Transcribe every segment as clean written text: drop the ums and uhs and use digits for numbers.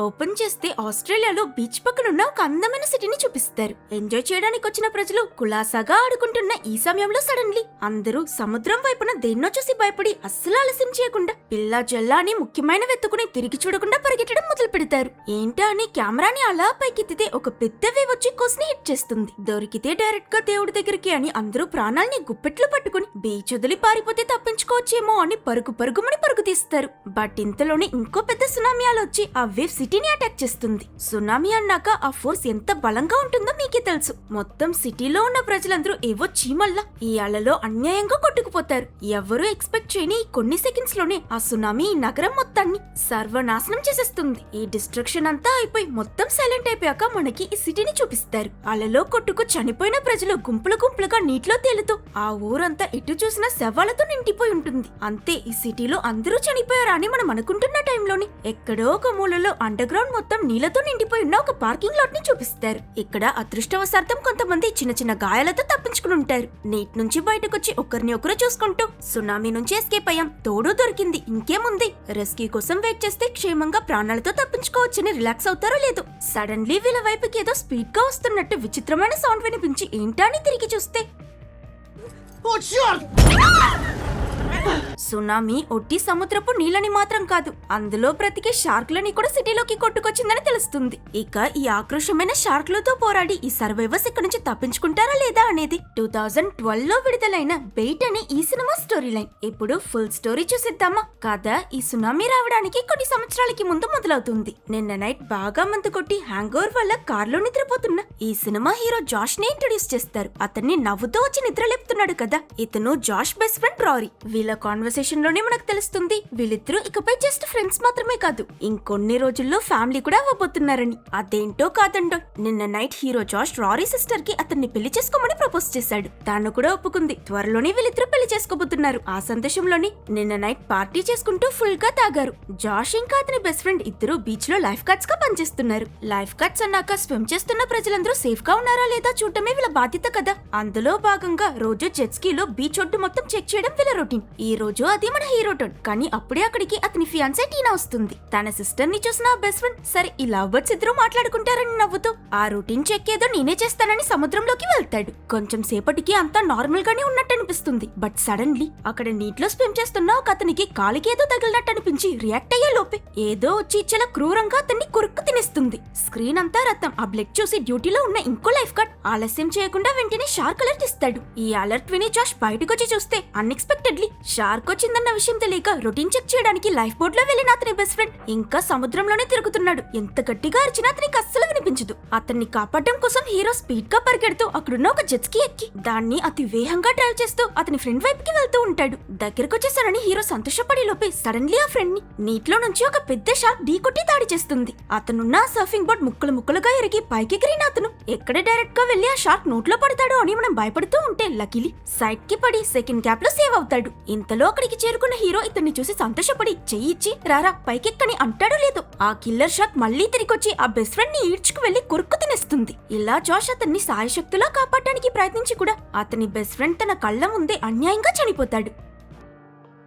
Open చేస్తే ఆస్ట్రేలియాలో beach పక్కనున్న ఒక అందమైన సిటీని చూపిస్తారు. ఎంజాయ్ చేయడానికి వచ్చిన ప్రజలు కులాసాగా ఆడుకుంటున్న ఈ సమయంలో సడన్లీ అందరూ సముద్రం వైపున దేన్నో చూసి భయపడి అస్సలు ఆలస్యం చేయకుండా పిల్లా జల్లా అని ముఖ్యమైన వెతుకుని తిరిగి చూడకుండా పరిగెట్టడం మొదలు పెడతారు. ఏంటా అని కెమెరాని అలా పైకెత్తితే ఒక పెద్ద వేవ్ వచ్చి కోస్ని హిట్ చేస్తుంది. దొరికితే డైరెక్ట్ గా దేవుడి దగ్గరికి అని అందరూ ప్రాణాల్ని గుప్పెట్లు పట్టుకుని బీచ్ వదిలి పారిపోతే తప్పించుకోవచ్చేమో అని పరుగుమని పరుగు తీస్తారు. బట్ ఇంతలోనే ఇంకో పెద్ద సునామీ అలా వచ్చి ఆ వేవ్ సిటీని అటాక్ చేస్తుంది. సునామీ అన్నాక ఆ ఫోర్స్ ఎంత బలంగా ఉంటుందో మీకే తెలుసు. మొత్తం సిటీలో ఉన్న ప్రజలందరూ ఏవో చీమల్లా ఈ అలలో అన్యాయంగా కొట్టుకుపోతారు. ఎవరూ ఎక్స్పెక్ట్ చేయని కొన్ని సెకండ్స్ లోనే ఆ సునామీ ఈ నగరం మొత్తాన్ని సర్వనాశనం చేసేస్తుంది. ఈ డిస్ట్రక్షన్ అంతా అయిపోయి మొత్తం సైలెంట్ అయిపోయాక మనకి ఈ సిటీని చూపిస్తారు. అలలో కొట్టుకు చనిపోయిన ప్రజలు గుంపులుగా నీటిలో తేలుతూ ఆ ఊరంతా ఎటు చూసినా శవాలతో నిండిపోయి ఉంటుంది. అంతే, ఈ సిటీలో అందరూ చనిపోయారా అని మనం అనుకుంటున్న టైంలోని ఎక్కడో ఒక మూలలో అండర్ గ్రౌండ్ మొత్తం నీళ్లతో నిండిపోయి ఉన్న ఒక పార్కింగ్ లాట్ ని చూపిస్తారు. ఇక్కడ అదృష్టవశార్థం కొంతమంది చిన్న గాయాలతో తప్పించుకుని ఉంటారు. నీటి నుంచి బయటకొచ్చి ఒకరిని ఒకరు చూసుకుంటూ సునామీ నుంచి ఎస్కేప్ అయ్యాం, తోడు దొరికింది, ఇంకేముంది, రెస్క్యూ కోసం వెయిట్ చేస్తే క్షేమంగా ప్రాణాలతో తప్పించుకోవచ్చని రిలాక్స్ అవుతారో లేదు. సడన్లీ వీళ్ళ వైపుకి ఏదో స్పీడ్ గా వస్తున్నట్టు విచిత్రమైన సౌండ్ వినిపించి ఏంటా అని తిరిగి చూస్తే సునామీ ఒట్టి సముద్రపు నీళ్ళని మాత్రం కాదు, అందులో బ్రతికే షార్క్లని కూడా సిటీలోకి కొట్టుకొచ్చిందని తెలుస్తుంది. ఇక ఈ ఆక్రోషమైన షార్క్లతో పోరాడి ఈ సర్వైవర్స్ ఇక్కడ నుంచి తప్పించుకుంటారా లేదా అనేది 2012 లో విడుదలైన బెయిట్ అనే ఈ సినిమా స్టోరీ లైన్. ఇప్పుడు ఫుల్ స్టోరీ చూసిద్దామా? కథ ఈ సునామీ రావడానికి కొన్ని సంవత్సరాలకి ముందు మొదలవుతుంది. నిన్న నైట్ బాగా మందు కొట్టి హ్యాంగ్ ఓవర్ వల్ల కార్లో నిద్రపోతున్న ఈ సినిమా హీరో జాష్ ని ఇంట్రొడ్యూస్ చేస్తారు. అతన్ని నవ్వుతూ వచ్చి నిద్రలేపుతున్నాడు కదా, ఇతను జాష్ బెస్ట్ ఫ్రెండ్ రారీ. వీళ్ళ కాన్వర్సేషన్ లోనే మనకు తెలుస్తుంది వీళ్ళిద్దరూ ఇకపై జస్ట్ ఫ్రెండ్స్ మాత్రమే కాదు, ఇంకొన్ని రోజుల్లో ఫ్యామిలీ కూడా అవ్వబోతున్నారని. అదేంటో కాదండో, నిన్న నైట్ హీరో జాష్ రారీ సిస్టర్ కి అతన్ని పెళ్లి చేసుకోమని ప్రపోజ్ చేశాడు. తాను కూడా ఒప్పుకుంది. త్వరలోనే వీళ్ళిద్దరూ పెళ్లి చేసుకోబోతున్నారు. ఆ సంతోషంలోని నిన్న నైట్ పార్టీ చేసుకుంటూ ఫుల్ గా తాగారు. జాష్ ఇంకా అతని బెస్ట్ ఫ్రెండ్ ఇద్దరు బీచ్ లో లైఫ్ గార్డ్స్ గా పనిచేస్తున్నారు. లైఫ్ గార్డ్స్ అన్నాక స్విమ్ చేస్తున్న ప్రజలందరూ సేఫ్ గా ఉన్నారా లేదా చూడటమే వీళ్ళ బాధ్యత కదా. అందులో భాగంగా రోజు జెట్ స్కీలో బీచ్ ఒడ్డు మొత్తం చెక్ చేయడం వీళ్ళ రొటీన్. ఈ రోజు అది మన హీరో టర్న్. కానీ అప్పుడే అక్కడికి అతని ఫియాన్సీ టీనా వస్తుంది. తన సిస్టర్ ని చూసిన బెస్ట్ ఫ్రెండ్ సరే ఈ లవ్ బర్డ్స్ ఇద్దరు మాట్లాడుకుంటారని నవ్వుతూ ఆ రొటీన్ చెక్ ఏదో నేనే చేస్తానని సముద్రంలోకి వెళ్తాడు. కొంచెం సేపటికి అంతా నార్మల్ గానే ఉన్నట్టు అనిపిస్తుంది. బట్ సడన్లీ అక్కడ నీటిలో స్విమ్ చేస్తున్న ఒక అతనికి కాలికి ఏదో తగిలినట్టు అనిపించి రియాక్ట్ అయ్యే లోపే ఏదో వచ్చి చాలా క్రూరంగా అతన్ని కొరుక్కు తినేస్తుంది. స్క్రీన్ అంతా రక్తం. ఆ బ్లడ్ చూసి డ్యూటీలో ఉన్న ఇంకో లైఫ్ గార్డ్ ఆలస్యం చేయకుండా వెంటనే షార్క్ అలర్ట్ ఇస్తాడు. ఈ అలర్ట్ విని జాష్ బయటకొచ్చి చూస్తే అన్ఎక్స్పెక్టెడ్లీ షార్క్ వచ్చిందన్న విషయం తెలియక రొటీన్ చెక్ చేయడానికి లైఫ్ బోట్ లో వెళ్లిన అతని బెస్ట్ ఫ్రెండ్ ఇంకా సముద్రంలోనే తిరుగుతున్నాడు. ఎంత గట్టిగా అరిచినా అతనికి అస్సలు వినిపించదు. అతన్ని కాపాడడం కోసం హీరో స్పీడ్ గా పరిగెడుతూ అక్కడున్న ఒక జెట్ స్కీ ఎక్కి దాన్ని అతి వేగంగా డ్రైవ్ చేస్తూ అతని ఫ్రెండ్ వైపుకి వెళ్తూ ఉంటాడు. దగ్గరకొచ్చేసానని హీరో సంతోషపడే లోపే సడన్లీ ఆ ఫ్రెండ్ ని నీటిలో నుంచి ఒక పెద్ద షార్క్ ఢీకొట్టి దాడి చేస్తుంది. అతనున్న సర్ఫింగ్ బోర్డ్ ముక్కలుగా ఎరిగి పైకి ఎగిరిన అతను ఎక్కడ డైరెక్ట్ గా వెళ్లి ఆ షార్క్ నోట్లో పడతాడో అని మనం భయపడుతూ ఉంటే లకిలీ సైడ్ కి పడి సెకండ్ గ్యాప్ లో సేవ్ అవుతాడు. ఇంతలో అక్కడికి చేరుకున్న హీరో ఇతన్ని చూసి సంతోషపడి చెయ్యిచ్చి రారా పైకెక్కని అంటాడో లేదో ఆ కిల్లర్ షార్క్ మళ్లీ తిరిగొచ్చి ఆ బెస్ట్ ఫ్రెండ్ ని ఈడ్చుకు వెళ్లి కొరుక్కు తినేస్తుంది. ఇలా జాష్ అతన్ని సాయశక్తులా కాపాడడానికి ప్రయత్నించి కూడా అతని బెస్ట్ ఫ్రెండ్ తన కళ్ల ముందే అన్యాయంగా చనిపోతాడు.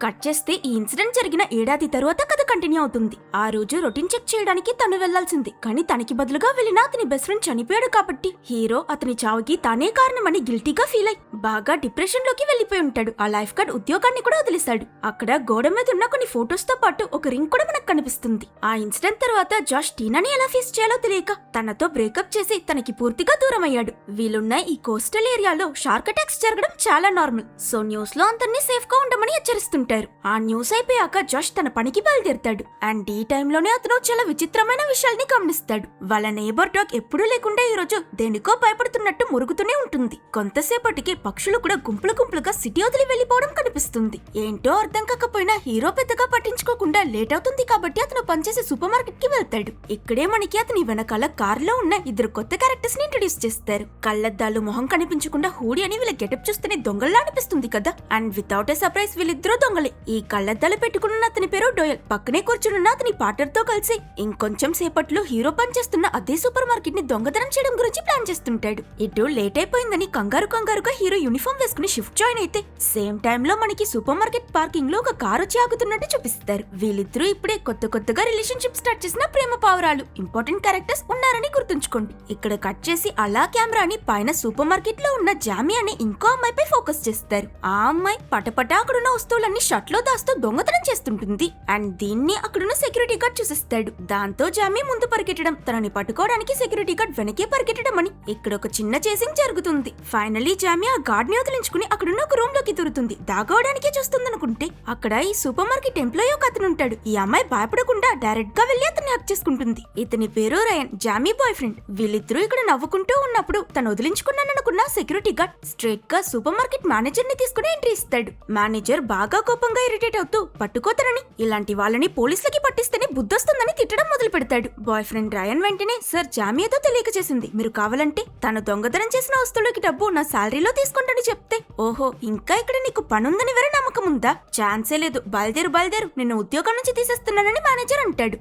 కట్ చేస్తే ఈ ఇన్సిడెంట్ జరిగిన ఏడాది తరువాత కథ కంటిన్యూ అవుతుంది. ఆ రోజు రొటీన్ చెక్ చేయడానికి తను వెళ్లాల్సింది. కానీ తనకి బదులుగా వెళ్ళిన అతని బెస్ట్ ఫ్రెండ్ చనిపోయాడు కాబట్టి హీరో అతని చావుకి తానే కారణమని గిల్టీగా ఫీల్ అయి బాగా డిప్రెషన్ లోకి వెళ్లిపోయి ఉంటాడు. ఆ లైఫ్ గార్డ్ ఉద్యోగాన్ని కూడా వదిలేశాడు. అక్కడ గోడ మీద ఉన్న కొన్ని ఫొటోస్ తో పాటు ఒక రింగ్ కూడా మనకు కనిపిస్తుంది. ఆ ఇన్సిడెంట్ తర్వాత జాష్ టీనాని ఎలా ఫేస్ చేయాలో తెలియక తనతో బ్రేకప్ చేసి తనకి పూర్తిగా దూరం అయ్యాడు. వీళ్ళున్న ఈ కోస్టల్ ఏరియాలో షార్క్ అటాక్స్ జరగడం చాలా నార్మల్. సో న్యూస్ లో అందరినీ సేఫ్ గా ఉండమని హెచ్చరిస్తుంటారు. ఆ న్యూస్ అయిపోయాక జాష్ తన పనికి బయలుదేరుతాడు. అండ్ ఈ టైంలోనే అతను చాలా విచిత్రమైన విషయాల్ని గమనిస్తాడు. వాళ్ళ నేబర్ డాగ్ ఎప్పుడూ లేకుండా ఈ రోజు దేనికో భయపడుతున్నట్టు మురుగుతూనే ఉంటుంది. కొంతసేపటికి పక్షులు కూడా గుంపులుగా సిటీ వదిలి వెళ్లిపోవడం కనిపిస్తుంది. ఏంటో అర్థం కాకపోయినా హీరో పెద్దగా పట్టించుకోకుండా లేట్ అవుతుంది కాబట్టి అతను పనిచేసే సూపర్ మార్కెట్ కి వెళ్తాడు. ఇక్కడే మనకి అతని వెనకాల కారులో ఉన్న ఇద్దరు కొత్త క్యారెక్టర్స్ ని ఇంట్రొడ్యూస్ చేస్తారు. కళ్ళద్దాలు మొహం కనిపించకుండా హూడి అని వీళ్ళ గెటప్ చూస్తేనే దొంగల్లా అనిపిస్తుంది కదా. అండ్ వితౌట్ ఏ సర్ప్రైజ్ వీళ్ళిద్దరూ దొంగ దొంగలే. ఈ కళ్ళద్దాలు పెట్టుకున్న అతని పేరు డోయల్. పక్కనే కూర్చున్న అతని పార్ట్నర్ తో కలిసి ఇంకొంచెం సేపట్లో హీరో పనిచేస్తున్న అదే సూపర్ మార్కెట్ ని దొంగతనం చేయడం గురించి ప్లాన్ చేస్తుంటాడు. ఇటు లేట్ అయిపోయిందని కంగారుగా హీరో యూనిఫామ్ వేసుకుని షిఫ్ట్ జాయిన్ అయితే సేమ్ టైమ్ లో మనకి సూపర్ మార్కెట్ పార్కింగ్ లో ఒక కారు వచ్చి ఆగుతున్నట్టు చూపిస్తారు. వీళ్ళిద్దరూ ఇప్పుడే కొత్తగా రిలేషన్షిప్ స్టార్ట్ చేసిన ప్రేమ పావురాలు. ఇంపార్టెంట్ క్యారెక్టర్స్ ఉన్నారని గుర్తుంచుకోండి. ఇక్కడ కట్ చేసి అలా కెమెరాని పైన సూపర్ మార్కెట్ లో ఉన్న జామీ అనే ఇంకో అమ్మాయిపై ఫోకస్ చేస్తారు. ఆ అమ్మాయి పటపట అక్కడున్న వస్తువులన్నీ షర్ట్ లో దాస్తూ దొంగతనం చేస్తుంటుంది. అండ్ దీన్ని అక్కడున్న సెక్యూరిటీ గార్డ్ చూసిస్తాడు. దాంతో జామీ ముందు పరిగెట్టడం, తనని పట్టుకోవడానికి సెక్యూరిటీ గార్డ్ వెనకే పరిగెట్టడం అని ఇక్కడ ఒక చిన్న చేసింగ్ జరుగుతుంది. ఫైనలీ జామీ ఆ గార్డ్ ని వదిలించుకుని అక్కడున్న ఒక రూమ్ లోకి దూరుతుంది. దాగోవడానికే చూస్తుందనుకుంటే అక్కడ ఈ సూపర్ మార్కెట్ ఎంప్లాయీ ఒక అతను ఉంటాడు. ఈ అమ్మాయి భయపడకుండా డైరెక్ట్ గా వెళ్లి అతన్ని హక్ చేసుకుంటుంది. ఇతని పేరు రయన్, జామీ బాయ్ ఫ్రెండ్. వీళ్ళిద్దరూ ఇక్కడ నవ్వుకుంటూ ఉన్నప్పుడు తను వదిలించుకున్నాననుకున్న సెక్యూరిటీ గార్డ్ స్ట్రైట్ గా సూపర్ మార్కెట్ మేనేజర్ ని తీసుకుని ఎంట్రీ ఇస్తాడు. మేనేజర్ బాగా కోపంగా ఇరిటేట్ అవుతూ పట్టుకోతరని, ఇలాంటి వాళ్ళని పోలీసులకి పట్టిస్తేనే బుద్ధొస్తుందని తిట్టడం మొదలు పెడతాడు. బాయ్ ఫ్రెండ్ రయన్ వెంటనే, సార్ జామీ ఏదో తెలియక చేసింది, మీరు కావాలంటే తను దొంగతనం చేసిన వస్తువులకి డబ్బు నా శాలరీలో తీసుకుంటానని చెప్తే, ఓహో ఇంకా ఇక్కడ నీకు పనుందని వేరే నమ్మకం ఉందా? ఛాన్సే లేదు, బయలుదేరు నిన్ను ఉద్యోగం నుంచి తీసేస్తున్నానని మేనేజర్ అంటాడు.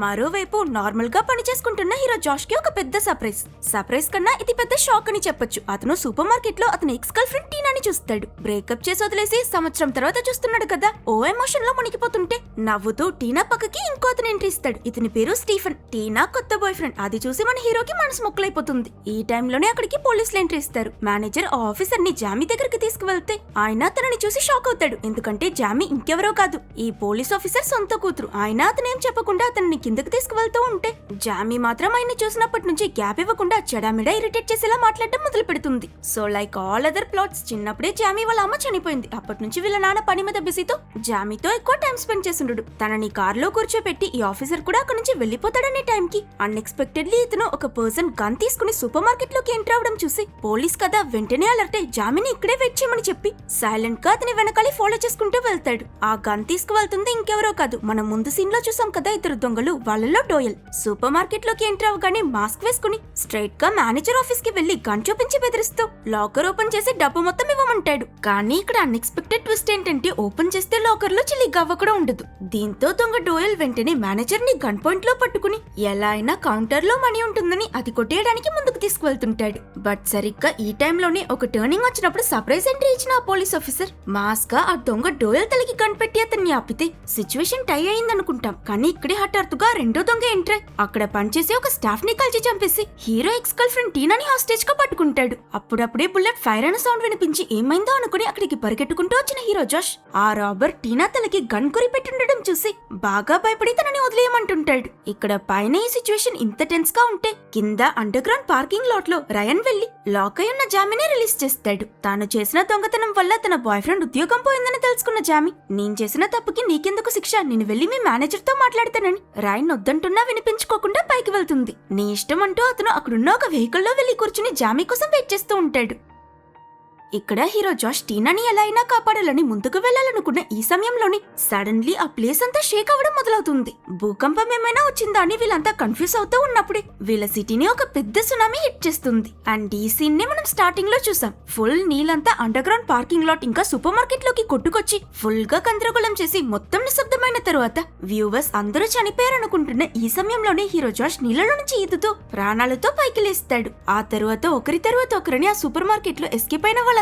మరోవైపు నార్మల్ గా పని చేసుకుంటున్న హీరో జాష్ కి ఒక పెద్ద సర్ప్రైజ్ కన్నా ఇది పెద్ద షాక్ అని చెప్పొచ్చు. అతను సూపర్ మార్కెట్ లో అతని ఎక్స్ గర్ల్ ఫ్రెండ్ టీనాని చూస్తాడు. బ్రేకప్ చేసి వదిలేసి సంవత్సరం తర్వాత చూస్తున్నాడు కదా. ఓ ఎమోషన్ లో మునిగిపోతుంటే నవ్వుతూ టీనా పక్కకి ఇంకో అతను ఎంట్రీ ఇస్తాడు. ఇతని పేరు స్టీఫెన్. టీనా కొత్త బాయ్ ఫ్రెండ్. అది చూసి మన హీరోకి మనసు మొక్కలైపోతుంది. ఈ టైంలోనే అక్కడికి పోలీసులు ఎంట్రీ ఇస్తారు. మేనేజర్ ఆ ఆఫీసర్ ని జామీ దగ్గరికి తీసుకువెళ్తే ఆయన తనని చూసి షాక్ అవుతాడు. ఎందుకంటే జామీ ఇంకెవరో కాదు, ఈ పోలీస్ ఆఫీసర్ సొంత కూతురు. ఆయన అతనేం చెప్పకుండా అతన్ని కిందకి తీసుకువెళ్తూ ఉంటే జామీ మాత్రం ఆయన్ని చూసినప్పటి నుంచి గ్యాప్ ఇవ్వకుండా చెడామిడా ఇరిటేట్ చేసేలా మాట్లాడడం మొదలు పెడుతుంది. So like all other plots, చిన్నప్పుడే జామీ వాళ్ళ అమ్మ చనిపోయింది. అప్పటి నుంచి వీళ్ళ నాన్న పని మీద బిజీతో జామీతో ఎక్కువ టైం స్పెండ్ చేస్తుండడు. తనని కారులో కూర్చోపెట్టి ఈ ఆఫీసర్ కూడా అక్కడి నుంచి వెళ్లిపోతాడనే టైంకి అన్ఎక్స్పెక్టెడ్లీ ఇతను ఒక పర్సన్ గన్ తీసుకుని సూపర్ మార్కెట్ లోకి ఎంటర్ అవడం చూసి పోలీస్ కదా వెంటనే అలర్ట్ అయి జామీని ఇక్కడే వెయిట్ చేయమని చెప్పి సైలెంట్ గా అతని వెనకాలి ఫాలో చేసుకుంటూ వెళ్తాడు. ఆ గన్ తీసుకువెళ్తుంది ఇంకెవరో కాదు, మనం ముందు సీన్ లో చూసాం కదా ఇద్దరు దొంగలు, వాళ్ళలో డోయల్. సూపర్ మార్కెట్ లోకి ఎంటర్ అవగానే మాస్క్ వేసుకుని స్ట్రైట్ గా మేనేజర్ ఆఫీస్ కి వెళ్లి గన్ చూపించి బెదిరిస్తూ లాకర్ ఓపెన్ చేసి డబ్బు మొత్తం ఇవ్వమంటాడు. కానీ ఇక్కడ అన్ఎక్స్పెక్టెడ్ ట్విస్ట్ ఏంటంటే ఓపెన్ చేస్తే లాకర్ లో చిల్లి గవ్వ కూడా ఉండదు. దీంతో దొంగ డోయల్ వెంటనే మేనేజర్ ని గన్ పాయింట్ లో పట్టుకుని ఎలా అయినా కౌంటర్ లో మనీ ఉంటుందని అది కొట్టేయడానికి ముందుకు తీసుకువెళ్తుంటాడు. బట్ సరిగ్గా ఈ టైంలోనే ఒక టర్నింగ్ వచ్చినప్పుడు సర్ప్రైజ్ ఎంట్రీ ఇచ్చిన ఆ పోలీస్ ఆఫీసర్ మాస్క్ గా ఆ దొంగ డోయల్ తలకి గన్ పెట్టి అతన్ని ఆపితే సిచ్యువేషన్ టై అయిందనుకుంటాం. కానీ ఇక్కడే హఠాత్తుగా రెండో దొంగ ఎంట్రీ అక్కడ పనిచేసి ఒక స్టాఫ్ ని కాల్చి చంపేసి హీరో ఎక్స్ గర్ల్ ఫ్రెండ్ టీనాని హాస్టేజ్ గా పట్టుకుంటాడు. అప్పుడప్పుడే బుల్లెట్ ఫైర్ అయిన సౌండ్ వినిపించి ఏమైందో అనుకుని అక్కడికి పరిగెట్టుకుంటూ వచ్చిన హీరో జాష్ ఆ రాబర్ టీనా తలకి గన్ గురి పెట్టుండడం చూసి బాగా భయపడి తనని వదిలేయమంటుంటాడు. ఇక్కడ పైన ఈ సిచ్యువేషన్ ఇంత టెన్స్ గా ఉంటే కింద అండర్ గ్రౌండ్ పార్కింగ్ లాట్ లో రయన్ వెళ్లి లాక్ అయి ఉన్న జామీని రిలీజ్ చేస్తాడు. తాను చేసిన దొంగతనం వల్ల తన బాయ్ ఫ్రెండ్ ఉద్యోగం పోయిందని తెలుసుకున్న జామీ, నేను చేసిన తప్పుకి నీకెందుకు శిక్ష, నేను వెళ్లి మీ మేనేజర్ తో మాట్లాడతానని రయన్ వద్దంటున్నా వినిపించుకోకుండా పైకి వెళ్తుంది. నీ ఇష్టం అంటూ అతను అక్కడున్న ఒక వెహికల్ లో వెళ్లి కూర్చుని జామీ కోసం వెయిట్ చేస్తూ ఉంటాడు. ఇక్కడ హీరో జాష్ టీనాని ఎలా అయినా కాపాడాలని ముందుకు వెళ్లాలనుకున్న ఈ సమయంలోనే సడన్లీ ఆ ప్లేస్ అంతా షేక్ అవ్వడం మొదలవుతుంది. భూకంపం ఏమైనా వచ్చిందా అని వీళ్ళంతా కన్ఫ్యూజ్ అవుతూ ఉన్నప్పుడే వీళ్ళ సిటీని ఒక పెద్ద సునామీ హిట్ చేస్తుంది. అండ్ ఈ సీన్ ని మనం స్టార్టింగ్ లో చూసాం. ఫుల్ నీళ్ళంతా అండర్ గ్రౌండ్ పార్కింగ్ లాట్ ఇంకా సూపర్ మార్కెట్ లోకి కొట్టుకొచ్చి ఫుల్ గా గందరగోళం చేసి మొత్తం నిశ్శబ్దమైన తరువాత వ్యూవర్స్ అందరూ చనిపోయారనుకుంటున్న ఈ సమయంలోనే హీరో జాష్ నీళ్ళలో నుంచి ఈదుతూ ప్రాణాలతో పైకి లేస్తాడు. ఆ తరువాత ఒకరి తర్వాత ఒకరిని ఆ సూపర్ మార్కెట్ లో ఎస్కేప్ అయిన వాళ్ళందరూ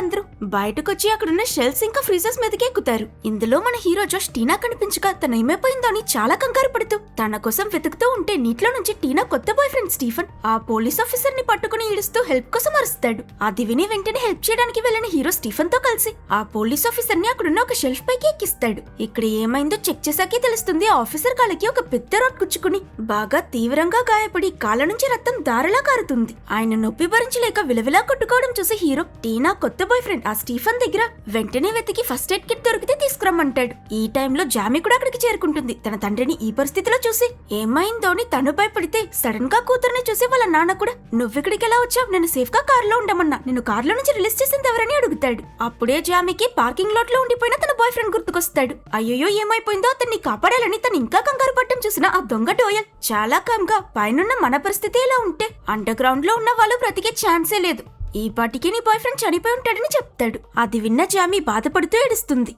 బయటకొచ్చి అక్కడున్న షెల్స్ ఇంకా ఫ్రీజర్స్ మీదకి ఎక్కుతారు. ఇందులో మన హీరో జాష్ టీనా కనిపించగా తన ఏమైపోయిందో అని చాలా కంగారు పడుతూ తన కోసం వెతుకుతూ ఉంటే నీటిలో నుంచి టీనా కొత్త బాయ్ ఫ్రెండ్ స్టీఫెన్ ఆ పోలీస్ ఆఫీసర్ ని పట్టుకుని ఈడుస్తూ హెల్ప్ కోసం అరుస్తాడు. అది విని వెంటనే హెల్ప్ చేయడానికి వెళ్లిన హీరో స్టీఫెన్ తో కలిసి ఆ పోలీస్ ఆఫీసర్ ని అక్కడున్న ఒక షెల్ఫ్ పైకి ఎక్కిస్తాడు. ఇక్కడ ఏమైందో చెక్ చేశాకే తెలుస్తుంది ఆ ఆఫీసర్ కాళ్ళకి ఒక పెద్ద రాడ్ గుచ్చుకుని బాగా తీవ్రంగా గాయపడి కాళ్ళ నుంచి రక్తం దారలా కారుతుంది. ఆయన నొప్పి భరించలేక విలవిలా కొట్టుకోవడం చూసి హీరో టీనా కొత్త బాయ్ ఫ్రెండ్ ఆ స్టీఫెన్ దగ్గర వెంటనే వెతికి ఫస్ట్ ఎయిడ్ కిట్ దొరికితే తీసుకురమ్మంటాడు. ఈ టైంలో జామీ కూడా అక్కడికి చేరుకుంటుంది. తన తండ్రిని ఈ పరిస్థితిలో చూసి ఏమైందో అని తను భయపడితే సడన్ గా కూతురుని చూసి వాళ్ళ నాన్న కూడా నువ్వెక్కడికి ఎలా వచ్చావు, నేను సేఫ్ గా కారులో ఉండమన్నా, నేను కారులో నుంచి రిలీజ్ చేసింది ఎవరని అడుగుతాడు. అప్పుడే జామీకి పార్కింగ్ లాట్ లో ఉండిపోయిన తన బాయ్ ఫ్రెండ్ గుర్తుకొస్తాడు. అయ్యో ఏమైపోయిందో అతన్ని కాపాడాలని తను ఇంకా కంగారు పట్టం చూసిన ఆ దొంగ డోయల్ చాలా కామ్ గా పైనున్న మన పరిస్థితి ఎలా ఉంటే అండర్ గ్రౌండ్ లో ఉన్న వాళ్ళు బ్రతికే ఛాన్సే లేదు, ఈ పాటికి నీ బాయ్ ఫ్రెండ్ చనిపోయి ఉంటాడని చెప్తాడు. అది విన్న జామీ బాధపడుతూ ఏడుస్తుంది.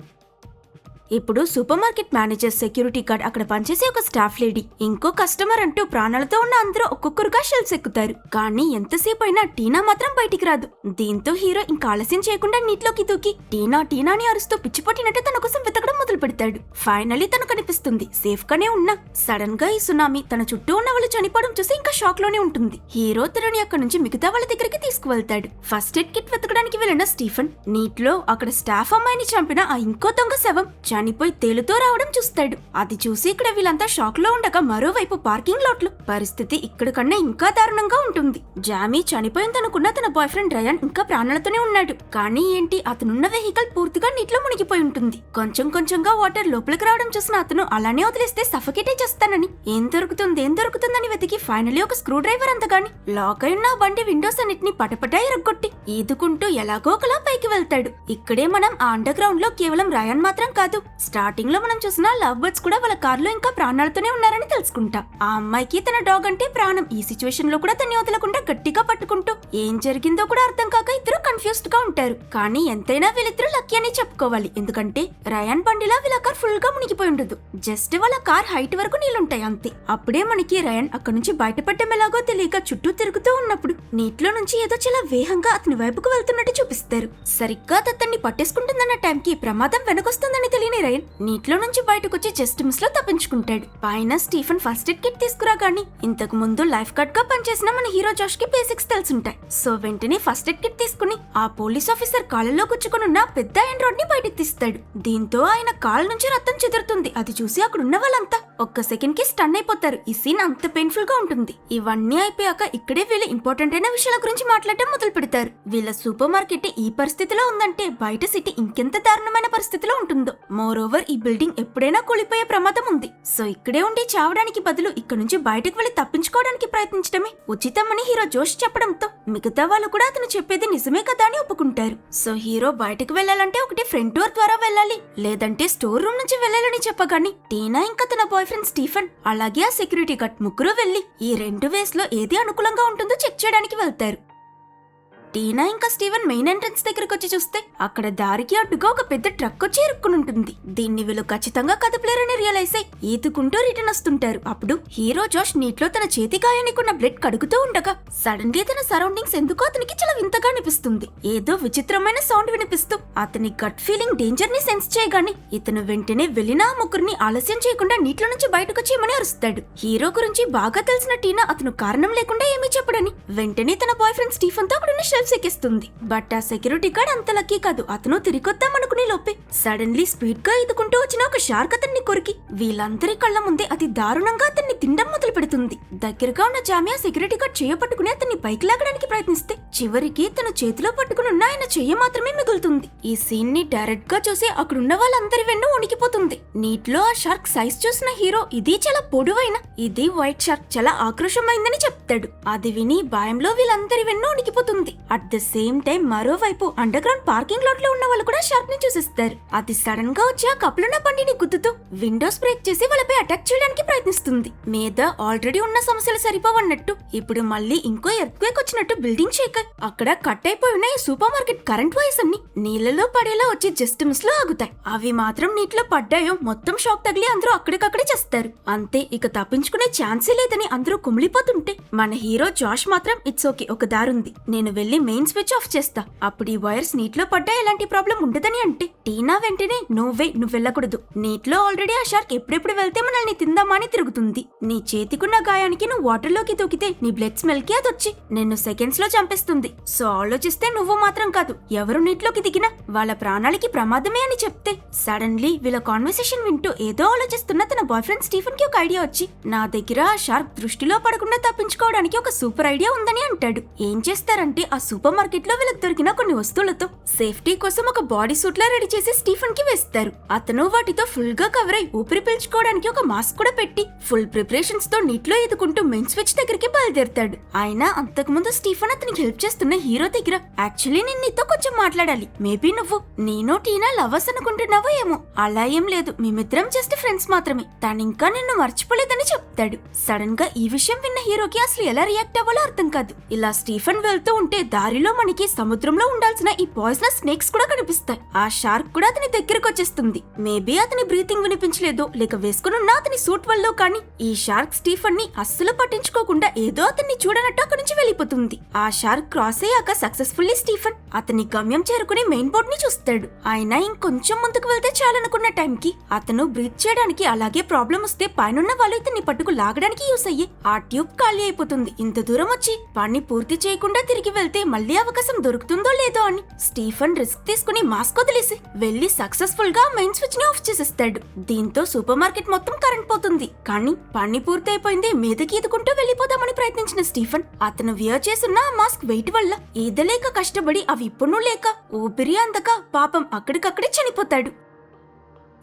ఇప్పుడు super market manager, security guard, అక్కడ పనిచేసే ఒక స్టాఫ్ లేడీ, ఇంకో కస్టమర్ అంటూ ప్రాణాలతో ఉన్న అందరూ ఒక్కొక్కరుగా షెల్ఫ్స్ ఎక్కుతారు. కానీ ఎంతసేపు అయినా టీనా మాత్రం బయటికి రాదు. దీంతో హీరో ఇంకా ఆలస్యం చేయకుండా నీటిలోకి దూకి టీనా టీనా అని అరుస్తూ పిచ్చిపట్టినట్టు తన కోసం వెతకడం మొదలు పెడతాడు. ఫైనలీ తను కనిపిస్తుంది. సేఫ్ గానే ఉన్నా సడన్ గా ఈ సునామీ తన చుట్టూ ఉన్న వాళ్ళు చనిపోవడం చూసి ఇంకా షాక్ లోనే ఉంటుంది. హీరో తనని అక్కడి నుంచి మిగతా వాళ్ళ దగ్గరికి తీసుకువెళ్తాడు. ఫస్ట్ ఎయిడ్ కిట్ వెతకడానికి వెళ్లిన స్టీఫెన్ నీటిలో అక్కడ స్టాఫ్ అమ్మాయిని చంపిన ఆ ఇంకో దొంగ శవం చనిపోయి తేలుతో రావడం చూస్తాడు. అది చూసి ఇక్కడ వీళ్ళంతా షాక్ లో ఉండగా మరోవైపు పార్కింగ్ లాట్ లో పరిస్థితి ఇక్కడ కన్నా ఇంకా దారుణంగా ఉంటుంది. జామీ చనిపోయిందనుకున్న తన బాయ్ ఫ్రెండ్ రయాన్ ఇంకా ప్రాణాలతోనే ఉన్నాడు. కానీ ఏంటి, అతనున్న వెహికల్ పూర్తిగా నీటిలో మునిగిపోయి ఉంటుంది. కొంచెం కొంచెంగా వాటర్ లోపలికి రావడం చూసిన అతను అలానే వదిలేస్తే సఫకేటే చేస్తానని ఏం దొరుకుతుందని వెతికి ఫైనలీ ఒక స్క్రూ డ్రైవర్ అంతగాని లాక్ అయిన బండి విండోస్ అన్నిటిని పటపటా ఇరగ్గొట్టి ఈదుకుంటూ ఎలాగో ఒకలా పైకి వెళ్తాడు. ఇక్కడే మనం ఆ అండర్ గ్రౌండ్ లో కేవలం రయాన్ మాత్రం కాదు, స్టార్టింగ్ లో మనం చూసిన లవ్ బర్డ్స్ కూడా వాళ్ళ కారులో ఇంకా ప్రాణాలతోనే ఉన్నారని తెలుసుకుంటాం. ఆ అమ్మాయికి తన డాగ్ అంటే ప్రాణం. ఈ సిచ్యువేషన్ లో కూడా తన్ని వదలకుండా గట్టిగా పట్టుకుంటూ ఏం జరిగిందో కూడా అర్థం కాక ఇద్దరు కన్ఫ్యూజ్డ్ గా ఉంటారు. కానీ ఎంతైనా వీళ్ళిద్దరూ లక్కీ అని చెప్పుకోవాలి. ఎందుకంటే రయాన్ బండిలా వీళ్ళ కార్ ఫుల్ గా మునిగిపోయి ఉండదు. జస్ట్ వాళ్ళ కార్ హైట్ వరకు నీళ్లుంటాయి అంతే. అప్పుడే మనకి రయాన్ అక్కడి నుంచి బయటపడటం ఎలాగో తెలియక చుట్టూ తిరుగుతూ ఉన్నప్పుడు నీటిలో నుంచి ఏదో చాలా వేగంగా అతని వైపుకు వెళ్తున్నట్టు చూపిస్తారు. సరిగ్గా అతన్ని పట్టేసుకుంటుందన్న టైంకి ప్రమాదం వెనకొస్తుందని తెలియని రయాన్ నీటిలో నుంచి బయటకొచ్చి జస్ట్ మిస్ లో తప్పించుకుంటాడు. పైన స్టీఫెన్ ఫస్ట్ ఎయిడ్ కిట్ తీసుకురాగాని ఇంతకు ముందు లైఫ్ గార్డ్ గా పనిచేసిన మన హీరో జాష్ కి బేసిక్స్ తెలుసుంటాయి. సో వెంటనే ఫస్ట్ ఎయిడ్ కిట్ తీసుకుని ఆ పోలీస్ ఆఫీసర్ కాళ్ళలో గుచ్చుకున్న పెద్ద ఐరన్ రాడ్ ని బయటకు తీస్తాడు. దీంతో ఆయన కాళ్ళ నుంచి రక్తం చెదురుతుంది. అది చూసి అక్కడున్న వాళ్ళంతా ఒక్క సెకండ్ కి స్టన్ అయిపోతారు. ఈ సీన్ అంత పెయిన్ఫుల్ గా ఉంటుంది. ఇవన్నీ అయిపోయాక ఇక్కడే వీళ్ళు ఇంపార్టెంట్ అయిన విషయాల గురించి మాట్లాడటం మొదలు పెడతారు. వీళ్ళ సూపర్ మార్కెట్ ఈ పరిస్థితిలో ఉందంటే బయట సిటీ ఇంకెంత దారుణమైన పరిస్థితిలో ఉంటుందో. మోర్ ఓవర్ ఈ బిల్డింగ్ ఎప్పుడైనా కూలిపోయే ప్రమాదం ఉంది. సో ఇక్కడే ఉండి చావడానికి బదులు ఇక్కడ నుంచి బయటకు వెళ్లి తప్పించుకోవడానికి ప్రయత్నించడమే ఉచితమని హీరో జోష్ చెప్పడంతో మిగతా వాళ్ళు కూడా అతను చెప్పేది నిజమే కదా అని ఒప్పుకుంటారు. సో హీరో బయటకు వెళ్లాలంటే ఒకటి ఫ్రంట్ డోర్ ద్వారా వెళ్ళాలి, లేదంటే స్టోర్ రూమ్ నుంచి వెళ్ళాలని చెప్పగాని టీనా ఇంకా తన బాయ్ ఫ్రెండ్ స్టీఫెన్ అలాగే ఆ సెక్యూరిటీ గార్డ్ ముగ్గురు వెళ్లి ఈ రెండు వేస్ లో ఏది అనుకూలంగా ఉంటుందో చెక్ చేయడానికి వెళ్తారు. టీనా ఇంకా స్టీవెన్ మెయిన్ ఎంట్రన్స్ దగ్గరకు వచ్చి చూస్తే అక్కడ దారికి అడ్డుగా ఒక పెద్ద ట్రక్ వచ్చి ఇరుక్కుని ఉంటుంది. దీన్ని వీళ్ళు ఖచ్చితంగా కదపలేరని రియలైజ్ అయి ఈదుకుంటూ రిటర్న్ వస్తుంటారు. అప్పుడు హీరో జోష్ నీటిలో తన చేతి గాయానికున్న బ్లడ్ కడుగుతూ ఉండగా సడన్ గా తన సరౌండింగ్స్ ఎందుకో అతనికి చాలా వింతగా అనిపిస్తుంది. ఏదో విచిత్రమైన సౌండ్ వినిపిస్తూ అతని గట్ ఫీలింగ్ డేంజర్ ని సెన్స్ చేయగాని ఇతను వెంటనే వెళ్లిన ఆ ముగ్గురిని ఆలస్యం చేయకుండా నీటిలో నుంచి బయటకొచ్చేయమని అరుస్తాడు. హీరో గురించి బాగా తెలిసిన టీనా అతను కారణం లేకుండా ఏమీ చెప్పడని వెంటనే తన బాయ్ ఫ్రెండ్ స్టీఫెన్ తో అక్కడున్న ఎక్కిస్తుంది. బట్ ఆ సెక్యూరిటీ గార్డ్ అంత లక్కీ కాదు. అతను తిరిగొద్దామనుకునే లోపే సడన్లీ స్పీడ్ గా ఎదుకుంటూ వచ్చిన ఒక షార్క్ అతన్ని కొరికి వీళ్ళందరి కళ్ళ ముందే అతి దారుణంగా అతన్ని తినడం మొదలు పెడుతుంది. దగ్గరగా ఉన్న జామియా సెక్యూరిటీ గార్డ్ చేయ పట్టుకుని అతన్ని పైకి లాగడానికి ప్రయత్నిస్తే చివరికి తన చేతిలో పట్టుకుని ఉన్న ఆయన చెయ్య మాత్రమే మిగులుతుంది. ఈ సీన్ ని డైరెక్ట్ గా చూసి అక్కడున్న వాళ్ళందరి వెన్ను వణికిపోతుంది. నీటిలో ఆ షార్క్ సైజ్ చూసిన హీరో ఇది చాలా పొడవైన ఇది వైట్ షార్క్ చాలా ఆక్రోశమైందని చెప్తాడు. అది విని భయంలో వీళ్ళందరి వెన్ను వణికిపోతుంది. అట్ ద సేమ్ టైం మరోవైపు అండర్ గ్రౌండ్ పార్కింగ్ లాట్ లో ఉన్న వాళ్ళు కూడా షార్క్ ని చూసిస్తారు. అది సడన్ గా వచ్చి ఆ కప్పులున్న బండిని గుద్దుతూ విండోస్ బ్రేక్ చేసి వాళ్ళపై అటాక్ చేయడానికి ప్రయత్నిస్తుంది. మీద ఆల్రెడీ ఉన్న సమస్యలు సరిపోవన్నట్టు ఇప్పుడు మళ్ళీ ఇంకో ఎర్త్క్వేక్ వచ్చినట్టు బిల్డింగ్ షేక్ అక్కడ కట్ అయిపోయి ఉన్న ఈ సూపర్ మార్కెట్ కరెంట్ వైర్స్ అన్ని నీళ్లలో పడేలా వచ్చి జస్ట్ మిస్ లో ఆగుతాయి. అవి మాత్రం నీటిలో పడ్డాయో మొత్తం షాక్ తగిలి అందరూ అక్కడికక్కడే చేస్తారు. అంతే, ఇక తప్పించుకునే ఛాన్సే లేదని అందరూ కుమిలిపోతుంటే మన హీరో జాష్ మాత్రం ఇట్స్ ఓకే, ఒక దారుంది, నేను వెళ్లి మెయిన్ స్విచ్ ఆఫ్ చేస్తా, అప్పుడు ఈ వైర్స్ నీటిలో పడ్డా ఎలాంటి ప్రాబ్లం ఉండదని అంటే టీనా వెంటనే నువ్వు వెళ్ళకూడదు, నీటిలో ఆల్రెడీ ఆ షార్క్ ఎప్పుడెప్పుడు వెళ్తే మనల్ని తిందామా అని తిరుగుతుంది, నీ చేతికున్న గాయానికి నువ్వు వాటర్ లోకి దూకితే నీ బ్లడ్ స్మెల్ కి అదొచ్చి నిన్ను సెకండ్స్ లో చంపేస్తుంది. సో ఆలోచిస్తే నువ్వు మాత్రం కాదు, ఎవరు నీటిలోకి దిగినా వాళ్ళ ప్రాణాలకి ప్రమాదమే అని చెప్తే సడన్లీ వీళ్ళ కాన్వర్సేషన్ వింటూ ఏదో ఆలోచిస్తున్న తన బాయ్ ఫ్రెండ్ స్టీఫెన్ కి ఒక ఐడియా వచ్చి నా దగ్గర ఆ షార్క్ దృష్టిలో పడకుండా తప్పించుకోవడానికి ఒక సూపర్ ఐడియా ఉందని అంటాడు. ఏం చేస్తారంటే ఆ సూపర్ మార్కెట్ లో వీళ్ళకి దొరికిన కొన్ని వస్తువులతో సేఫ్టీ కోసం ఒక బాడీ సూట్ లా రెడీ చేసి స్టీఫెన్ కి వేస్తారు. అతను వాటితో ఫుల్ గా కవర్ అయి ఊపిరి పీల్చుకోవడానికి ఒక మాస్క్ కూడా పెట్టి ఫుల్ ప్రిపరేషన్స్ తో నీటిలో ఎదుకుంటూ మెయిన్ స్విచ్ దగ్గరికి బయలుదేరుతాడు. ఆయన అంతకు ముందు స్టీఫెన్ అతనికి హెల్ప్ చేస్తున్న హీరో దగ్గర యాక్చువల్లీ నేను నీతో కొంచెం మాట్లాడాలి, మేబీ నువ్వు నేను టీనా లవర్స్ అనుకుంటున్నావో ఏమో, అలా ఏం లేదు, మేమిద్దరం జస్ట్ ఫ్రెండ్స్ మాత్రమే, తనింకా నిన్ను మర్చిపోలేదని చెప్తాడు. సడన్ గా ఈ విషయం విన్న హీరోకి అసలు ఎలా రియాక్ట్ అవ్వాలో అర్థం కాదు. ఇలా స్టీఫెన్ వెళ్తూ ఉంటే దారిలో మనకి సముద్రంలో ఉండాల్సిన ఈ పాయిజనస్ స్నేక్స్ కూడా కనిపిస్తాయి. ఆ షార్క్ కూడా అతని దగ్గరకు వచ్చేస్తుంది. మేబీ అతని బ్రీతింగ్ వినిపించలేదో లేక వేసుకునున్న అతని సూట్ వల్ల కానీ ఈ షార్క్ స్టీఫన్ ని అస్సలు పట్టించుకోకుండా ఏదో అతన్ని చూడనట్టు అక్కడి నుంచి వెళ్ళిపోతుంది. ఆ షార్క్ క్రాస్ అయ్యాక సక్సెస్ఫుల్లీ స్టీఫన్ అతని గమ్యం చేరుకుని మెయిన్ బోర్డ్ ని చూస్తాడు. ఆయన ఇంకొంచెం ముందుకు వెళ్తే చాలనుకున్న టైంకి అతను బ్రీత్ చేయడానికి అలాగే ప్రాబ్లం వస్తే పైనున్న వాళ్ళు ఇతన్ని పట్టుకు లాగడానికి యూస్ అయ్యి ఆ ట్యూబ్ ఖాళీ అయిపోతుంది. ఇంత దూరం వచ్చి పని పూర్తి చేయకుండా తిరిగి వెళ్తే మళ్ళీ అవకాశం దొరుకుతుందో లేదో అని స్టీఫన్ రిస్క్ తీసుకుని మాస్క్ వదిలేసి వెళ్లి సక్సెస్ఫుల్ గా మెయిన్ స్విచ్ ని ఆఫ్ చేసేస్తాడు. దీంతో సూపర్ మార్కెట్ మొత్తం కరెంట్ పోతుంది. కానీ పని పూర్తి అయిపోయింది. మీదకి ఈదుకుంటూ వెళ్లిపోదామని ప్రయత్నించిన స్టీఫన్ అతను వియర్ చేస్తున్న ఆ మాస్క్ వెయిట్ వల్ల ఈదలేక కష్టపడి అవి ఇప్పుడు లేక ఊపిరి అందక పాపం అక్కడికక్కడే చనిపోతాడు.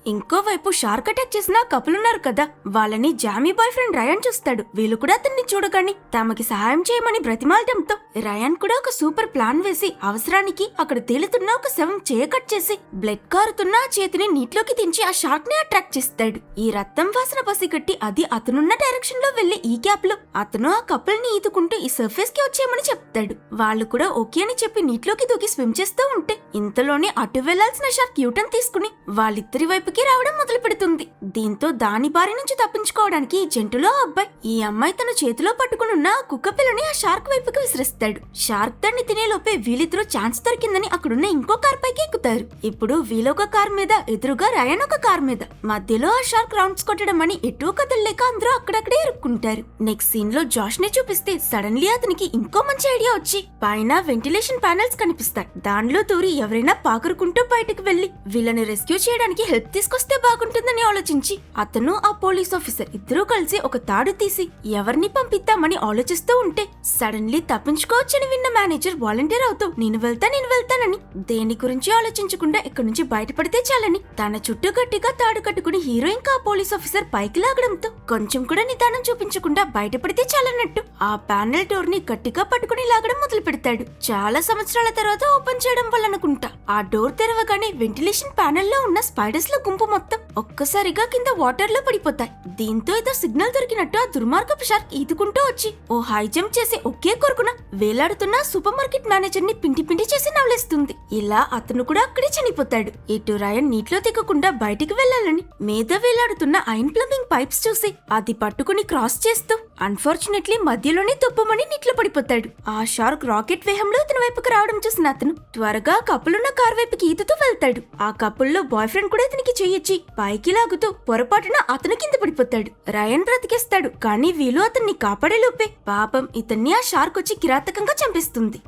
ఇంకోవైపు షార్క్ అటాక్ చేసిన కపుల్ ఉన్నారు కదా, వాళ్ళని జామీ బాయ్ ఫ్రెండ్ రయాన్ చూస్తాడు. వీళ్ళు కూడా అతన్ని చూడగాని తమకి సహాయం చేయమని బ్రతిమాలటంతో రయాన్ కూడా ఒక సూపర్ ప్లాన్ వేసి అవసరానికి అక్కడ తేలుతున్న ఒక శవం కట్ చేసి బ్లడ్ కారుతున్న ఆ చేతిని నీటిలోకి దించి ఆ షార్క్ ని అట్రాక్ట్ చేస్తాడు. ఈ రక్తం వాసన పసిగట్టి అది అతనున్న డైరెక్షన్ లో వెళ్లి ఈ గ్యాప్ లో అతను ఆ కపుల్ ని ఈదుకుంటూ ఈ సర్ఫేస్ కి వచ్చేయమని చెప్తాడు. వాళ్ళు కూడా ఓకే అని చెప్పి నీటిలోకి దూకి స్విమ్ చేస్తూ ఉంటే ఇంతలోనే అటు వెళ్లాల్సిన షార్క్ యూటర్న్ తీసుకుని వాళ్ళిద్దరి వైపుకి రావడం మొదలు పెడుతుంది. దీంతో దాని బారి నుంచి తప్పించుకోవడానికి ఈ జంటులో అబ్బాయి ఈ అమ్మాయి తన చేతిలో పట్టుకునున్న కుక్క పిల్లని ఆ షార్క్ వైపుకి విసిరిస్తాడు. షార్క్ దాన్ని తినేలోపే వీళ్ళిద్దరూ ఛాన్స్ దొరికిందని అక్కడున్న ఇంకో కార్ పైకి ఎక్కుతారు. ఇప్పుడు వీళ్ళొక కార్ మీద, ఎదురుగా రయాన్ ఒక కార్ మీద. మధ్యలో ఆ షార్క్ రౌండ్స్ కొట్టడం అని ఎటూ కదలలేక అందరూ అక్కడక్కడే ఇరుక్కుంటారు. నెక్స్ట్ సీన్ లో జాష్ ని చూపిస్తే సడన్లీ అతనికి ఇంకో మంచి ఐడియా వచ్చి పైన వెంటిలేషన్ ప్యానెల్స్ కనిపిస్తాయి. దానిలో దూరి ఎవరైనా పాకురుకుంటూ బయటకు వెళ్లి వీళ్ళని రెస్క్యూ చేయడానికి హెల్ప్ తీసుకొస్తే బాగుంటుందని ఆలోచించి అతను ఆ పోలీస్ ఆఫీసర్ ఇద్దరూ కలిసి ఒక తాడు తీసి ఎవరిని పంపిద్దామని ఆలోచిస్తూ ఉంటే సడన్లీ తప్పించుకోవచ్చని విన్న మేనేజర్ వాలంటీర్ అవుతూ నేను వెళ్తానని దేని గురించి ఆలోచించకుండా ఇక్కడి నుంచి బయటపడితే చాలని తన చుట్టూ గట్టిగా తాడు కట్టుకుని హీరో ఇంకా ఆ పోలీస్ ఆఫీసర్ పైకి లాగడంతో కొంచెం కూడా నిదానం చూపించకుండా బయటపడితే చాలన్నట్టు ఆ ప్యానెల్ డోర్ ని గట్టిగా పట్టుకుని లాగడం మొదలు పెడతాడు. చాలా సంవత్సరాల తర్వాత ఓపెన్ చేయడం వల్ల అనుకుంటా ఆ డోర్ తెరవగానే వెంటిలేషన్ ప్యానెల్ లో ఉన్న స్పైడర్స్ లో గుంపు మొత్తం ఒక్కసారిగా కింద వాటర్ లో పడిపోతాయి. దీంతో ఏదో సిగ్నల్ దొరికినట్టు ఆ దుర్మార్గపు షార్క్ ఈదుకుంటూ వచ్చి ఓ హై జంప్ చేసి ఒకే కొరుకున వేలాడుతున్న సూపర్ మార్కెట్ మేనేజర్ ని పిండి చేసి నవ్వులేస్తుంది. ఇలా అతను కూడా అక్కడే చనిపోతాడు. ఇటు రయాన్ నీటిలో దిగకుండా బయటికి వెళ్లాలని మీద వేలాడుతున్న ఐరన్ ప్లంబింగ్ పైప్స్ చూసి అది పట్టుకుని క్రాస్ చేస్తూ అన్ఫార్చునేట్లీ మధ్యలోనే తుప్పమని నీటిలో పడిపోతాడు. ఆ షార్క్ రాకెట్ వేగంలో అతని వైపుకి రావడం చూసిన అతను త్వరగా కప్పులున్న కార్ వైపుకి ఈదుతూ వెళ్తాడు. ఆ కప్పుల్లో బాయ్ ఫ్రెండ్ కూడా అతనికి చెయ్యొచ్చి పైకి లాగుతూ పొరపాటున అతను కింద పడిపోతాడు. రయాన్ బ్రతికేస్తాడు. కానీ వీళ్ళు అతన్ని కాపాడేలోపే పాపం ఇతన్ని ఆ షార్క్ వచ్చి కిరాతకంగా చంపేస్తుంది.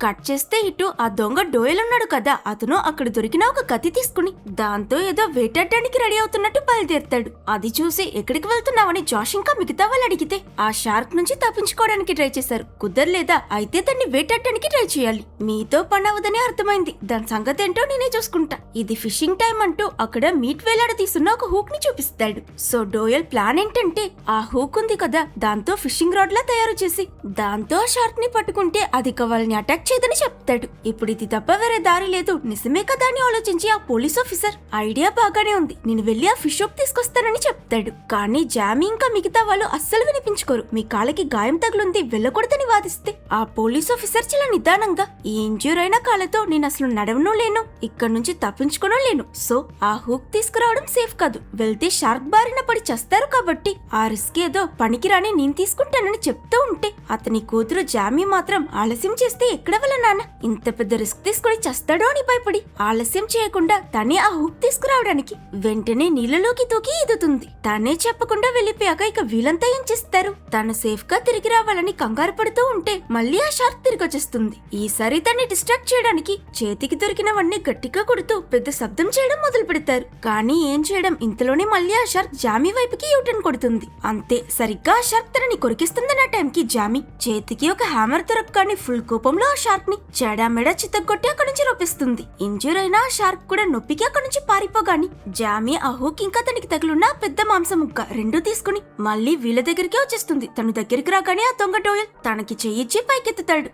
కట్ చేస్తే ఇటు ఆ దొంగ డోయల్ ఉన్నాడు కదా, అతను అక్కడ దొరికిన ఒక కత్తి తీసుకుని దాంతో ఏదో వేటాడడానికి రెడీ అవుతున్నట్టు బయలుదేరుతాడు. అది చూసి ఎక్కడికి వెళ్తున్నావని జాష్ ఇంకా మిగతా వాళ్ళు అడిగితే ఆ షార్క్ నుంచి తప్పించుకోవడానికి ట్రై చేశారు, కుదరలేదా అయితే దాన్ని వేటాడడానికి ట్రై చేయాలి, మీతో పనవదని అర్థమైంది, దాని సంగతి ఏంటో నేనే చూసుకుంటా, ఇది ఫిషింగ్ టైం అంటూ అక్కడ మీట్ వేలాడ తీస్తున్న ఒక హూక్ ని చూపిస్తాడు. సో డోయల్ ప్లాన్ ఏంటంటే ఆ హూక్ ఉంది కదా దాంతో ఫిషింగ్ రాడ్ లా తయారు చేసి దాంతో ఆ షార్క్ ని పట్టుకుంటే అది వాళ్ళని అటాక్ చేయదని చెప్తాడు. ఇప్పుడు ఇది తప్ప వేరే దారి లేదు, నిజమే కదా అని ఆలోచించి ఆ పోలీస్ ఆఫీసర్ ఐడియా బాగానే ఉంది, నేను వెళ్లి ఆ ఫిష్ షాప్ తీసుకొస్తానని చెప్తాడు. కానీ జామీ ఇంకా మిగతా వాళ్ళు అస్సలు వినిపించుకోరు. మీ కాళ్ళకి గాయం తగులుంది వెళ్ళకూడదని వాదిస్తే ఆ పోలీస్ ఆఫీసర్ చాలా నిదానంగా ఈ ఇంజ్యూర్ అయిన కాళ్ళతో నేను అసలు నడవను లేను, ఇక్కడ నుంచి తప్పించుకోను లేను, సో ఆ హూక్ తీసుకురావడం సేఫ్ కాదు, వెళ్తే షార్క్ బారిన పడి చేస్తారు కాబట్టి ఆ రిస్క్ ఏదో పనికిరాని నేను తీసుకుంటానని చెప్తూ ఉంటే అతని కూతురు జామీ మాత్రం ఆలస్యం చేస్తే ఎక్కడ వాళ్ళ నాన్న ఇంత పెద్ద రిస్క్ తీసుకుని చేస్తాడో అని భయపడి ఆలస్యం చేయకుండా తనే ఆ హూక్ తీసుకురావడానికి వెంటనే నీళ్ళలోకి తూకి ఈదుతుంది. తనే చెప్పకుండా వెళ్లిపోయాక ఇక వీళ్ళంతా ఏం చేస్తారు, తను సేఫ్ గా తిరిగి రావాలని కంగారు పడుతూ ఉంటే మళ్ళీ ఆ షార్క్ తిరిగి వచ్చేస్తుంది. ఈసారి తన్ని డిస్ట్రాక్ట్ చేయడానికి చేతికి దొరికినవన్నీ గట్టిగా కొడుతూ పెద్ద శబ్దం చేయడం మొదలు పెడతారు. కానీ ఏం చేయడం, ఇంతలోనే మళ్ళీ ఆ షార్క్ జామీ వైపుకి యూటర్న్ కొడుతుంది. అంతే, సరిగ్గా ఆ షార్క్ తనని కొరికిస్తుందన్న టైంకి జామీ చేతికి ఒక హ్యామర్ దొరకగానే ఫుల్ కోపంలో ఆ షార్క్ ని చెడామెడ చితగొట్టి అక్కడి నుంచి రొప్పిస్తుంది. ఇంజూర్ అయిన ఆ షార్క్ కూడా నొప్పికి అక్కడి నుంచి పారిపోగాని జామీ ఆ హూక్ ఇంకా తనకి తగులున్న పెద్ద మాంసం ముక్క రెండు తీసుకుని మళ్ళీ వీళ్ళ దగ్గరికి వచ్చేస్తుంది. తను దగ్గరికి రాగానే ఆ దొంగ డోయల్ తనకి చెయ్యిచ్చి పైకెత్తుతాడు.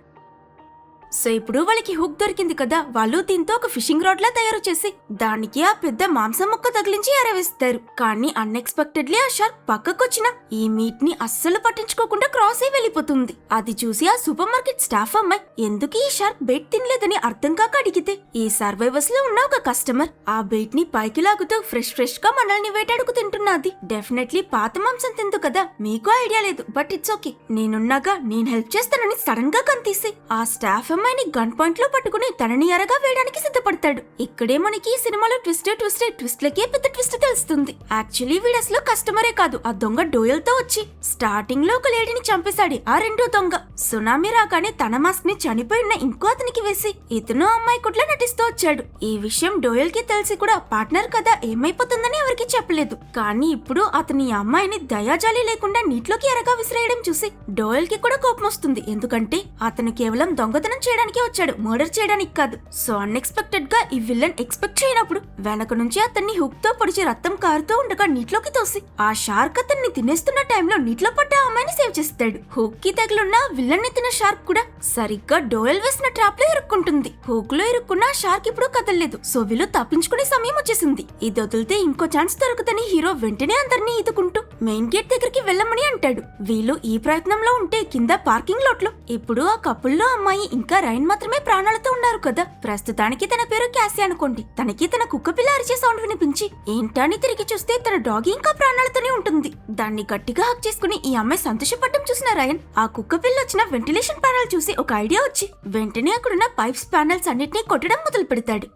సో ఇప్పుడు వాళ్ళకి హుక్ దొరికింది కదా, వాళ్ళు దీంతో ఒక ఫిషింగ్ రాడ్ లా తయారు చేసి దానికి ఆ పెద్ద మాంసం ముక్క తగిలించి ఎరవేస్తారు. కానీ అన్ఎక్స్పెక్టెడ్లీ ఆ షార్క్ పక్కకొచ్చిన ఈ మీట్ ని అస్సలు పట్టించుకోకుండా క్రాస్ అయి వెళ్ళిపోతుంది. అది చూసి ఆ సూపర్ మార్కెట్ స్టాఫ్ అమ్మాయి ఎందుకు ఈ షార్క్ బెయిట్ తినలేదని అర్థం కాక అడిగితే ఈ సర్వైవర్స్ లో ఉన్న ఒక కస్టమర్ ఆ బెయిట్ ని పైకి లాగుతూ ఫ్రెష్ గా మనల్ని వేటాడుకు తింటున్నది. డెఫినెట్లీ పాత మాంసం తిందు కదా, మీకు ఐడియా లేదు, బట్ ఇట్స్ ఓకే, నేనున్నాగా నేను హెల్ప్ చేస్తానని సడన్ గా కనితీసి ఆ స్టాఫ్ అమ్మాయిని గన్ పాయింట్ లో పట్టుకుని తనని ఎరగా వేయడానికి సిద్ధపడతాడు. ఇక్కడే మనకి ఈ సినిమాలో ట్విస్ట్లకే పెద్ద ట్విస్ట్ తెలుస్తుంది. యాక్చువల్లీ వీడు అసలు కస్టమరే కాదు, ఆ దొంగ డోయల్ తో వచ్చి స్టార్టింగ్ లో ఒక లేడీని చంపేశాడు ఆ రెండో దొంగ. సునామీ రాగానే తన మాస్క్ ని చనిపోయిన ఇంకో అతనికి వేసి ఇతను అమ్మాయి కుట్ల నటిస్తూ వచ్చాడు. ఈ విషయం డోయల్ కి తెలిసి కూడా పార్ట్నర్ కదా ఏమైపోతుందని ఎవరికి చెప్పలేదు. కానీ ఇప్పుడు అతని అమ్మాయిని దయాజాలి లేకుండా నీటిలోకి ఎరగా విసిరేయడం చూసి డోయల్ కి కూడా కోపం వస్తుంది. ఎందుకంటే అతను కేవలం దొంగతనం చేయడానికి వచ్చాడు, మర్డర్ చేయడానికి కాదు. సో అన్ఎక్స్పెక్టెడ్ గా ఈ విలన్ ఎక్స్పెక్ట్ చేయనప్పుడు వెనక నుంచి అతన్ని హుక్ తో పొడిచి రక్తం కారుతూ ఉండగా నీటిలోకి తోసి ఆ షార్క్ అతన్ని తినేస్తున్న టైంలో నీటిలో పడ్డ అమ్మాయిని సేవ్ చేస్తాడు. హుక్ కి తగిలిన్న విలన్ ని తిన్న షార్క్ కూడా సరిగ్గా డోయల్ వేసిన ట్రాప్ లో ఇరుక్కుంటుంది. హుక్ లో ఇరుక్కున్న షార్క్ ఇప్పుడు కదలలేదు. సో వీళ్ళు తప్పించుకునే సమయం వచ్చేసింది. ఇది వదిలితే ఇంకో ఛాన్స్ దొరుకుతని హీరో వెంటనే అందరినీ ఈదుకుంటూ మెయిన్ గేట్ దగ్గరికి వెళ్ళమని అంటాడు. వీళ్ళు ఈ ప్రయత్నంలో ఉంటే కింద పార్కింగ్ లాట్ లో ఇప్పుడు ఆ కపుల్లో అమ్మాయి ఇంకా రైన్ మాత్రమే ప్రాణాలతో ఉన్నారు కదా. ప్రస్తుతానికి తన పేరు క్యాసీ అనుకోండి. తనకి తన కుక్క పిల్ల అరిచే సౌండ్ వినిపించి ఏంటని తిరిగి చూస్తే తన డాగ్ ఇంకా ప్రాణాలతోనే ఉంటుంది. దాన్ని గట్టిగా హక్ చేసుకుని ఈ అమ్మాయి సంతోషపడడం చూసిన రయన్ ఆ కుక్క పిల్ల వచ్చిన వెంటిలేషన్ ప్యానల్ చూసి ఒక ఐడియా వచ్చి వెంటనే అక్కడున్న పైప్స్ ప్యానల్స్ అన్నిటినీ కొట్టడం మొదలు పెడతాడు.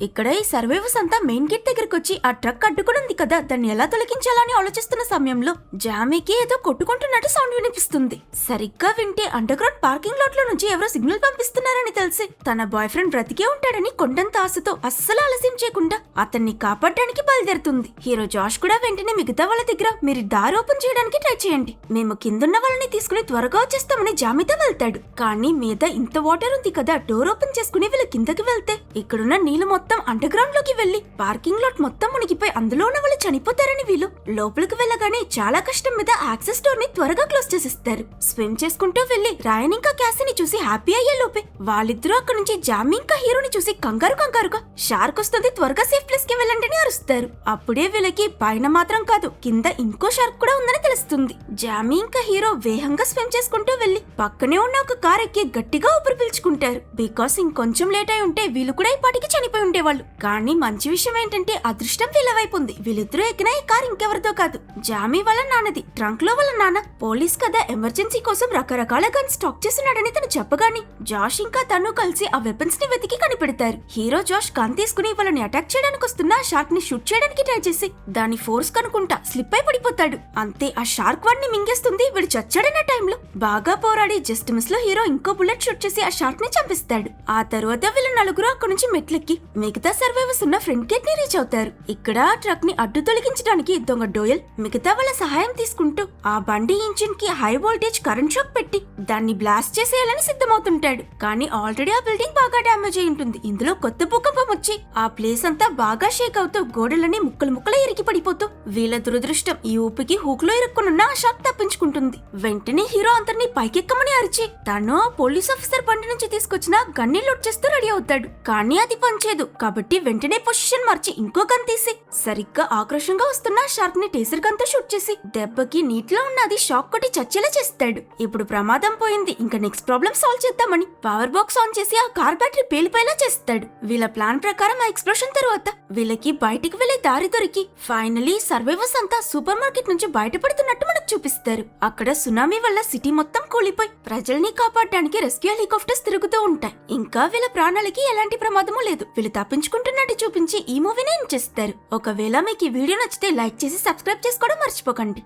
ఇక్కడ ఈ సర్వైవర్స్ అంతా మెయిన్ గేట్ దగ్గరకు వచ్చి ఆ ట్రక్ అడ్డుకుని ఉంది కదా, దాన్ని ఎలా తొలగించాలని ఆలోచిస్తున్న సమయంలో జామీకి ఏదో కొట్టుకుంటున్నట్టు సౌండ్ వినిపిస్తుంది. సరిగ్గా వింటే అండర్ గ్రౌండ్ పార్కింగ్ లాట్ లో నుంచి ఎవరో సిగ్నల్ పంపిస్తున్నారని తెలిసి తన బాయ్ ఫ్రెండ్ బ్రతికే ఉంటాడని కొండంత ఆశతో అస్సలు ఆలస్యం చేయకుండా అతన్ని కాపాడడానికి బయలుదేరుతుంది. హీరో జాష్ కూడా వెంటనే మిగతా వాళ్ళ దగ్గర మీరు దారి ఓపెన్ చేయడానికి ట్రై చేయండి, మేము కిందున్న వాళ్ళని తీసుకుని త్వరగా వచ్చేస్తామని జామీతో వెళ్తాడు. కానీ మీద ఇంత వాటర్ ఉంది కదా, డోర్ ఓపెన్ చేసుకుని వీళ్ళు కిందకి వెళ్తే ఇక్కడున్న నీళ్లు మొత్తం అండర్ గ్రౌండ్ లోకి వెళ్లి పార్కింగ్ లాట్ మొత్తం మునిగిపోయి అందులో ఉన్న వాళ్ళు చనిపోతారని వీళ్ళు లోపలికి వెళ్ళగానే చాలా కష్టం మీద యాక్సెస్ డోర్ ని త్వరగా క్లోజ్ చేసిస్తారు. స్విమ్ చేసుకుంటూ వెళ్లి రాయన్ ఇంకా క్యాసీని చూసి హ్యాపీ అయ్యే లోపే వాళ్ళిద్దరూ అక్కడ నుంచి జామీ ఇంకా హీరోని చూసి కంగారుగా షార్క్ వస్తుంది, త్వరగా సేఫ్ ప్లేస్ కి వెళ్ళండి అని అరుస్తారు. అప్పుడే వీళ్ళకి పైన మాత్రం కాదు కింద ఇంకో షార్క్ కూడా ఉందని తెలుస్తుంది. జామీ ఇంకా హీరో వేగంగా స్విమ్ చేసుకుంటూ వెళ్లి పక్కనే ఉన్న ఒక కార్ ఎక్కి గట్టిగా ఊపిరి పీల్చుకుంటారు. బికాస్ ఇంకొంచెం లేట్ అయి ఉంటే వీళ్ళు కూడా ఈ పాటికి చనిపోయి ఉండేవాళ్ళు. కానీ మంచి విషయం ఏంటంటే అదృష్టం వీళ్ళ వైపు ఉంది. వీళ్ళిద్దరూ ఎక్కిన ఈ కార్ ఇంకెవరితో కాదు, జామీ వాళ్ళ నాన్నది. ట్రంక్ లో వాళ్ళ నాన్న పోలీస్ కదా ఎమర్జెన్సీ కోసం రకరకాల గన్ స్టాక్ చేస్తున్నాడని తను చెప్పగానే జాష్ ఇంకా తను కలిసి ఆ వెపన్స్ ని వెతికి కనిపెడతారు. హీరో జాష్ గన్ తీసుకుని వాళ్ళని అటాక్ చేయడానికి వస్తున్న ఆ షార్క్ ని షూట్ చేయడానికి ట్రై చేసి దాని ఫోర్స్ కనుకుంటా స్లిప్ అయి పడిపోతాడు. అంతే ఆ షార్క్ వాడిని మింగేస్తుంది. వీడు చచ్చాడన్న టైంలో బాగా పోరాడి జస్ట్ మిస్ లో హీరో ఇంకో బుల్లెట్ షూట్ చేసి ఆ షార్క్ ని చంపిస్తాడు. ఆ తర్వాత వీళ్ళ నలుగురు అక్కడి నుంచి మెట్లెక్కి మిగతా సర్వైవర్స్ ఉన్న ఫ్రంట్ గేట్ ని రీచ్ అవుతారు. ఇక్కడ ఆ ట్రక్ ని అడ్డు తొలగించడానికి దొంగ డోయల్ మిగతా వాళ్ళ సహాయం తీసుకుంటూ ఆ బండి ఇంజిన్ కి హై వోల్టేజ్ కరెంట్ షాక్ పెట్టి దాన్ని బ్లాస్ట్ చేసేయాలని సిద్ధమవుతుంటాడు. కానీ ఆల్రెడీ ఆ బిల్డింగ్ బాగా డ్యామేజ్ అయి ఉంటుంది. ఇందులో కొత్త భూకంపం వచ్చి ఆ ప్లేస్ అంతా బాగా షేక్ అవుతూ గోడలని ముక్కలు ఇరికి పడిపోతూ వీళ్ళ దురదృష్టం ఈ ఊపికి హూక్ లో ఇరుక్కునున్న ఆ షాక్ తప్పించుకుంటుంది. వెంటనే హీరో అందరినీ పైకెక్కమని అరిచి తను ఆ పోలీస్ ఆఫీసర్ బండి నుంచి తీసుకొచ్చిన గన్ని లోడ్ చేస్తూ రెడీ అవుతాడు. కానీ అది పనిచేయదు కాబట్టి వెంటనే పొజిషన్ మార్చి ఇంకో గన్ తీసి సరిగ్గా ఆక్రోషంగా వస్తున్న షార్క్ ని టేసర్ గన్ తో షూట్ చేసి దెబ్బకి నీటిలో ఉన్నది షాక్ కొట్టి చచ్చేలా చేస్తాడు. ఇప్పుడు ప్రమాదం పోయింది, ఇంకా నెక్స్ట్ ప్రాబ్లం సాల్వ్ చేద్దామని పవర్ బాక్స్ ఆన్ చేసి ఆ కార్ బ్యాటరీ పేలిపోయేలా చేస్తాడు. వీళ్ళ ప్లాన్ ప్రకారం ఆ ఎక్స్ప్లోషన్ తర్వాత వీళ్ళకి బయటికి వెళ్లే దారి దొరికి ఫైనలీ సర్వైవర్స్ అంతా సూపర్ మార్కెట్ నుంచి బయటపడుతున్నట్టు మనకు చూపిస్తారు. అక్కడ సునామీ వల్ల సిటీ మొత్తం కూలిపోయి ప్రజల్ని కాపాడడానికి రెస్క్యూ హెలికాప్టర్స్ తిరుగుతూ ఉంటాయి. ఇంకా వీళ్ళ ప్రాణాలకి ఎలాంటి ప్రమాదమూ లేదు. వీళ్ళు తప్పించుకుంటున్నట్టు చూపించి ఈ మూవీని ఎండ్ చేస్తారు. ఒకవేళ మీకు ఈ వీడియో నచ్చితే లైక్ చేసి సబ్స్క్రైబ్ చేసుకోవడం మర్చిపోకండి.